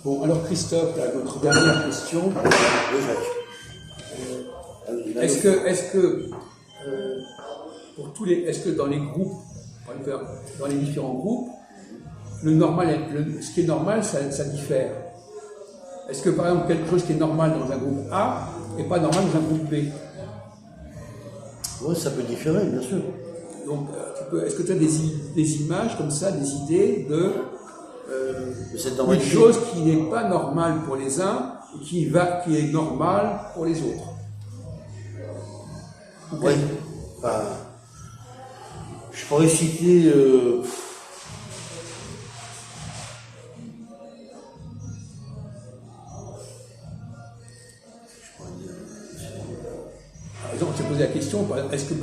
Bon, alors Christophe, là, notre dernière question. Est-ce que dans les groupes, dans les différents groupes, ce qui est normal, ça diffère? Est-ce que par exemple quelque chose qui est normal dans un groupe A n'est pas normal dans un groupe B? Oui, ça peut différer, bien sûr. Donc, est-ce que tu as des images comme ça, des idées de une chose qui n'est pas normale pour les uns et qui est normale pour les autres? Oui. Enfin, je pourrais citer... Par exemple, je t'ai posé la question, est-ce qu'il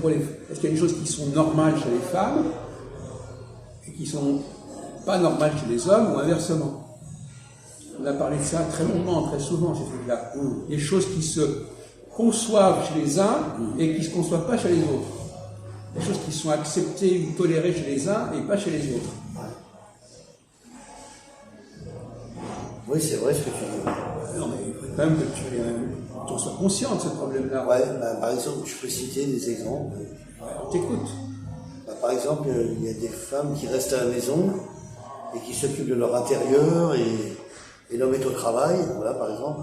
y a des choses qui sont normales chez les femmes et qui ne sont pas normales chez les hommes ou inversement? On a parlé de ça très longuement, très souvent, ces trucs-là. Des choses qui se conçoivent chez les uns et qui ne se conçoivent pas chez les autres. Des choses qui sont acceptées ou tolérées chez les uns et pas chez les autres. Oui, c'est vrai ce que tu dis. Non, mais il faut quand même que tu sois conscient de ce problème-là. Ouais, par exemple, je peux citer des exemples. On t'écoute. Par exemple, il y a des femmes qui restent à la maison et qui s'occupent de leur intérieur et l'homme est au travail, voilà, par exemple.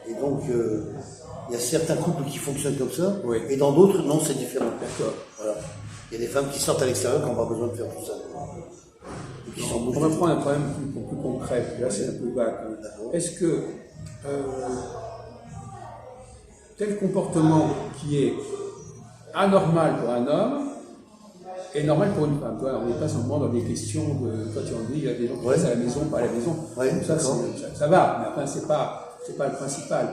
Et donc, il y a certains couples qui fonctionnent comme ça, oui. Et dans d'autres, non, c'est différent. D'accord. Voilà. Il y a des femmes qui sortent à l'extérieur qui n'ont pas besoin de faire tout ça. On va prendre un problème plus concret, là c'est un peu vague. Est-ce que tel comportement qui est anormal pour un homme est normal pour une femme? Toi, on n'est pas simplement dans des questions de... Toi, tu en dis, il y a des gens qui restent à la maison, pas à la maison. Ouais, ça va, mais enfin, c'est pas le principal.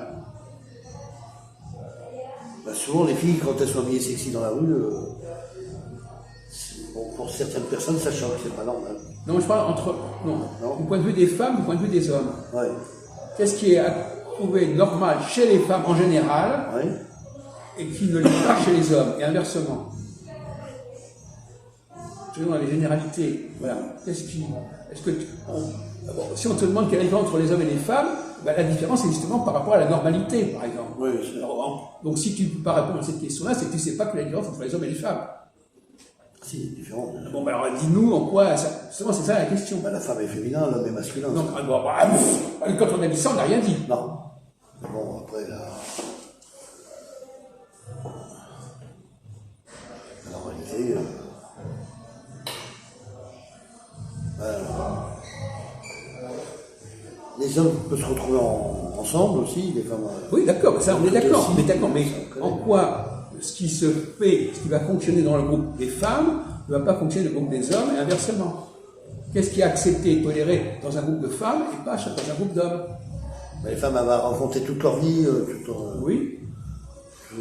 Souvent, les filles, quand elles sont habillées sexy dans la rue, pour certaines personnes, ça choque, c'est pas normal. Non, je parle du point de vue des femmes, du point de vue des hommes. Ouais. Qu'est-ce qui est à trouver normal chez les femmes en général et qui ne l'est pas chez les hommes, et inversement? Toujours dans les généralités. Voilà. Si on te demande quelle est la différence entre les hommes et les femmes, la différence est justement par rapport à la normalité, par exemple. Oui, donc si tu ne peux pas répondre à cette question-là, c'est que tu ne sais pas quelle est la différence entre les hommes et les femmes. Si, c'est différent. Bon, alors dis-nous en quoi, justement c'est ça la question. La femme est féminin, l'homme est masculin. Donc, quand on a dit ça, on n'a rien dit. Non. Mais bon, après, la normalité... les hommes peuvent se retrouver ensemble aussi, les femmes... Oui, d'accord, ça on est d'accord. Mais en quoi ce qui va fonctionner dans le groupe des femmes ne va pas fonctionner dans le groupe des hommes et inversement? Qu'est-ce qui est accepté et toléré dans un groupe de femmes et pas dans un groupe d'hommes? Les femmes vont rencontrer toute leur vie, oui.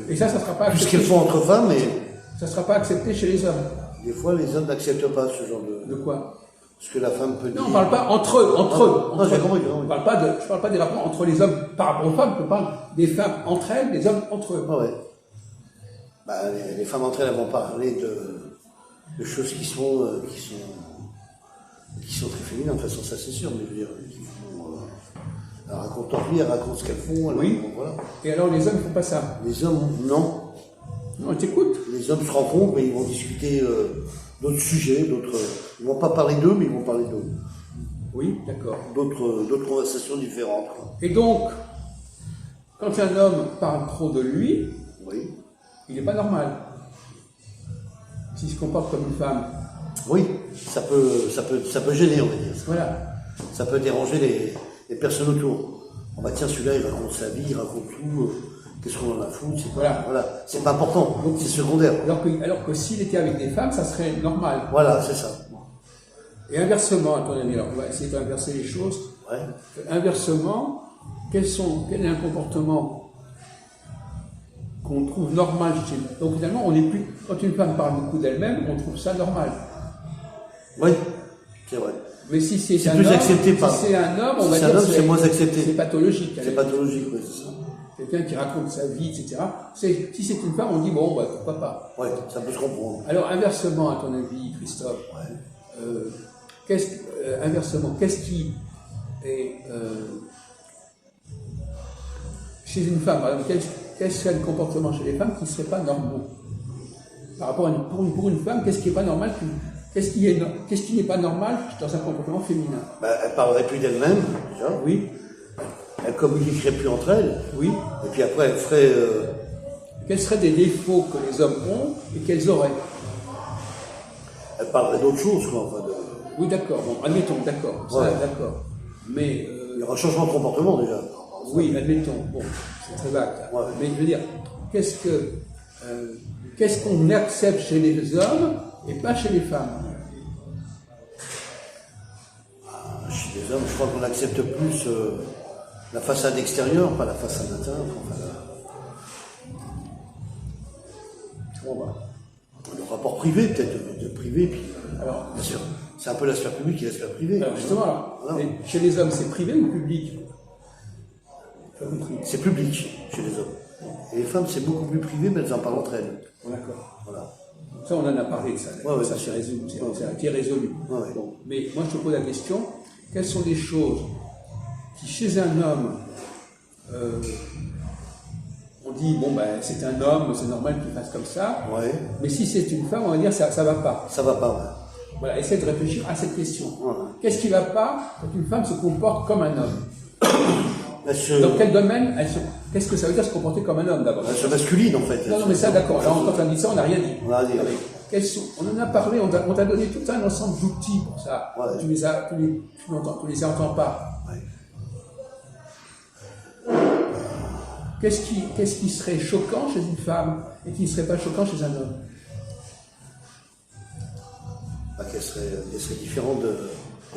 Et ça sera pas accepté. Tout ce qu'elles font entre femmes, et... ça ne sera pas accepté chez les hommes. Des fois, les hommes n'acceptent pas ce genre de... De quoi? Ce que la femme peut dire. Non, on ne parle pas entre eux. Non, j'ai compris. Je ne parle pas des rapports entre les hommes par rapport aux femmes, je parle des femmes entre elles, des hommes entre eux. Ah ouais. Les femmes entre elles vont parler de choses qui sont très féminines, de toute façon, ça c'est sûr, mais je veux dire, elles racontent leur vie, elles racontent ce qu'elles font. Oui. Voilà. Et alors les hommes ne font pas ça? Les hommes, non. Non, t'écoutes. Les hommes se rencontrent et ils vont discuter d'autres sujets, ils ne vont pas parler d'eux, mais ils vont parler d'eux. Oui, d'accord. D'autres conversations différentes. Et donc, quand un homme parle trop de lui, il n'est pas normal. S'il se comporte comme une femme. Oui, ça peut gêner, on va dire. Voilà. Ça peut déranger les personnes autour. Tiens, celui-là, il raconte sa vie, il raconte tout. Qu'est-ce qu'on en a foutu? Voilà. C'est pas important, donc c'est secondaire. Alors que s'il était avec des femmes, ça serait normal. Voilà, c'est ça. Et inversement, à ton avis, alors on va essayer d'inverser les choses. Ouais. Inversement, quel est un comportement qu'on trouve normal chez nous? Donc finalement, on n'est plus. Quand une femme parle beaucoup d'elle-même, on trouve ça normal. Oui, c'est vrai. Mais si c'est un homme, accepté si c'est un homme, on va dire que c'est moins accepté. C'est pathologique. C'est pathologique, oui, c'est ça. Quelqu'un qui raconte sa vie, etc. Si c'est une femme, on dit bon, pourquoi pas. Oui, ça peut se comprendre. Alors inversement, à ton avis, Christophe, inversement, qu'est-ce qui Et chez une femme, par exemple, quel serait le comportement chez les femmes qui ne serait pas normal? Par rapport à pour une femme, qu'est-ce qui n'est pas normal? Qu'est-ce qui n'est pas normal dans un comportement féminin? Elle parlerait plus d'elle-même, déjà. Oui. Elle communiquerait plus entre elles. Oui. Et puis après, elle ferait... Quels seraient des défauts que les hommes ont et qu'elles auraient? Elle parlerait d'autre chose, quoi. Enfin, Oui, d'accord. Bon, admettons, d'accord. Ouais. D'accord. Mais... Il y aura un changement de comportement, déjà. Oui, admettons. Bon, c'est très vague. Ouais. Mais je veux dire, qu'est-ce qu'on accepte chez les hommes et pas chez les femmes? Chez les hommes, je crois qu'on accepte plus la façade extérieure, pas la façade intérieure. Enfin, le rapport privé, peut-être, de privé, puis... Alors, bien sûr, c'est un peu la sphère publique et la sphère privée. alors justement, alors, Voilà. chez les hommes, c'est privé ou public? J'ai pas compris. C'est public chez les hommes. Et les femmes, c'est beaucoup plus privé, mais elles en parlent entre elles. D'accord. Voilà. Ça, on en a parlé de ça. Ouais, Ça, ouais. c'est résolu. Ça a été résolu. Ouais, ouais. Bon. Mais moi, je te pose la question, quelles sont les choses qui, chez un homme, on dit, bon, ben, c'est un homme, c'est normal qu'il fasse comme ça, Ouais. mais si c'est une femme, on va dire, ça va pas. Ça va pas, ouais. Voilà, essaie de réfléchir à cette question. Voilà. Qu'est-ce qui va pas quand une femme se comporte comme un homme? Elle se, Dans quel domaine qu'est-ce que ça veut dire se comporter comme un homme d'abord? elle se masculine, en fait. Non, non, mais ça, d'accord. Alors, quand on dit ça, on n'a rien dit. On a rien dit. On en a parlé, on t'a donné tout un ensemble d'outils pour ça. Ouais. Tu les entends pas. Ouais. Qu'est-ce qui serait choquant chez une femme et qui ne serait pas choquant chez un homme? Qu'elle serait différente de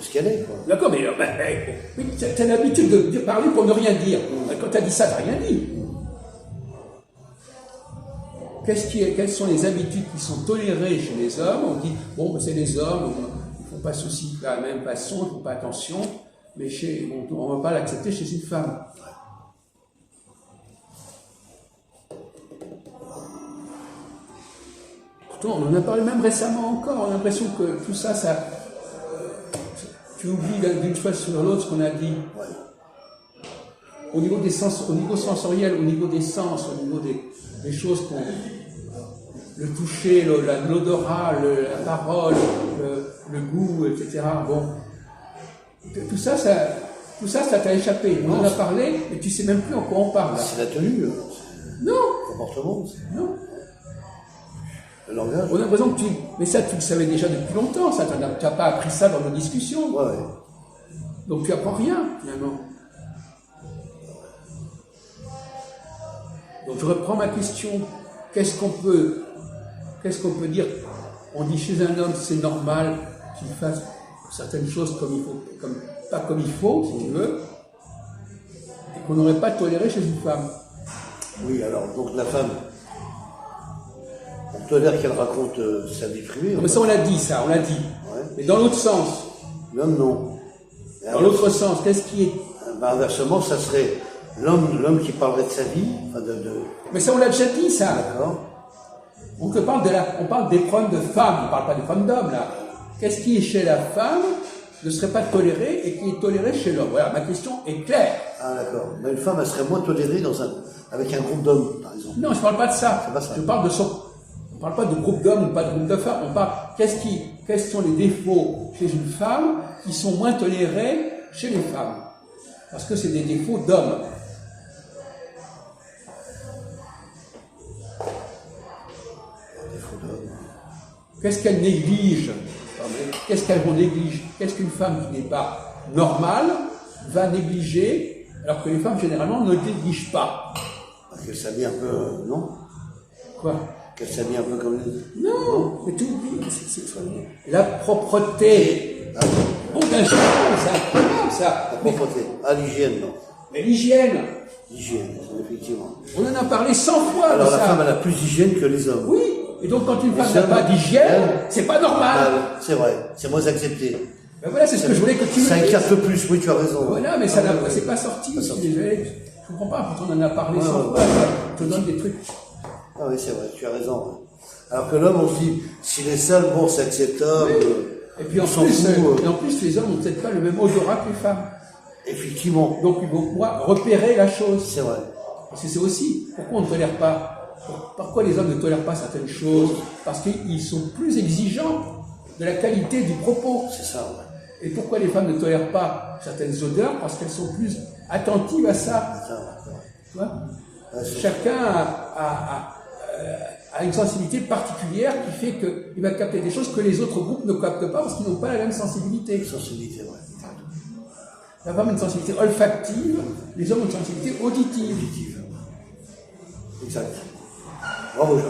ce qu'elle est, quoi. D'accord, mais t'as l'habitude de parler pour ne rien dire. Quand t'as dit ça, t'as rien dit. Quelles sont les habitudes qui sont tolérées chez les hommes? On dit, bon, ben, c'est les hommes, ils ne font pas souci de la même façon, ils ne font pas attention, mais on ne va pas l'accepter chez une femme. Pourtant, on en a parlé même récemment encore, on a l'impression que tout ça, tu oublies d'une fois sur l'autre ce qu'on a dit. Ouais. Au niveau des sens, au niveau sensoriel, au niveau des sens, au niveau des choses le toucher, l'odorat, la parole, le goût, etc. Bon, tout ça t'a échappé. On en a parlé, mais tu sais même plus en quoi on parle. Là. C'est la tenue, Non, le comportement, non. le langage. On a l'impression que mais ça, tu le savais déjà depuis longtemps. Ça, tu n'as pas appris ça dans nos discussions. Ouais, ouais. Donc tu apprends rien finalement. Donc je reprends ma question. Qu'est-ce qu'on peut dire? On dit chez un homme c'est normal qu'il fasse certaines choses comme il faut, pas comme il faut, si tu veux, et qu'on n'aurait pas toléré chez une femme. Oui, alors, donc la femme, on tolère qu'elle raconte sa vie privée. Non, mais ça on l'a dit, ça, on l'a dit. Ouais. Mais dans l'autre sens, L'homme, non. Et dans l'autre sens, qu'est-ce qui est... inversement, ça serait l'homme qui parlerait de sa vie, enfin Mais ça on l'a déjà dit, ça. D'accord. On parle des problèmes de femmes, on ne parle pas des problèmes d'hommes, là. Qu'est-ce qui est chez la femme ne serait pas toléré et qui est toléré chez l'homme? Voilà, ma question est claire. Ah, d'accord. Mais une femme, elle serait moins tolérée avec un groupe d'hommes, par exemple. Non, je ne parle pas de ça. C'est pas ça. Je parle de son... On ne parle pas de groupe d'hommes ou pas de groupe de femmes. On parle quels sont les défauts chez une femme qui sont moins tolérés chez les femmes. Parce que c'est des défauts d'hommes. Défaut d'homme. Qu'est-ce qu'elles négligent? Qu'est-ce qu'elles vont négliger? Qu'est-ce qu'une femme qui n'est pas normale va négliger, alors que les femmes généralement ne négligent pas? Qu'elle s'habille un peu, non? Quoi? Qu'elle s'habille un peu comme les... Non, mais tout oublie. La propreté. Ah, Bon, ben, c'est incroyable ça. la propreté. Ah, l'hygiène, non. Mais l'hygiène, L'hygiène, effectivement. on en a parlé 100 fois Alors, de la ça. femme, elle a plus d'hygiène que les hommes. Oui, et donc quand une femme ça, n'a pas d'hygiène, elle- c'est pas normal. Ah, c'est vrai, c'est moins accepté. Ben voilà, c'est ce que je voulais que tu me Ça dises. écarte plus, oui, tu as raison. Voilà, mais ça Ah, n'a- ouais, c'est ouais. pas sorti. Pas Je sorti. suis désolé. Je comprends pas, pourtant on en a parlé Ouais, 100 ouais, fois. Je te donne des trucs. Ah oui, c'est vrai, tu as raison. Alors que l'homme, on se dit, s'il est sale, bon, c'est acceptable. Et puis en on s'en plus, fout, les hommes n'ont peut-être pas le même odorat que les femmes. Effectivement. Donc ils vont pouvoir repérer la chose. C'est vrai. Parce que c'est aussi, pourquoi on ne tolère pas, pourquoi les hommes ne tolèrent pas certaines choses? Parce qu'ils sont plus exigeants de la qualité du propos. C'est ça, ouais. Et pourquoi les femmes ne tolèrent pas certaines odeurs? Parce qu'elles sont plus attentives à ça. C'est ça, ouais. Tu vois, Ouais, chacun a une sensibilité particulière qui fait qu'il va capter des choses que les autres groupes ne captent pas parce qu'ils n'ont pas la même sensibilité. sensibilité, ouais. La femme a une sensibilité olfactive, les hommes ont une sensibilité auditive. Exact. Bravo, Jean.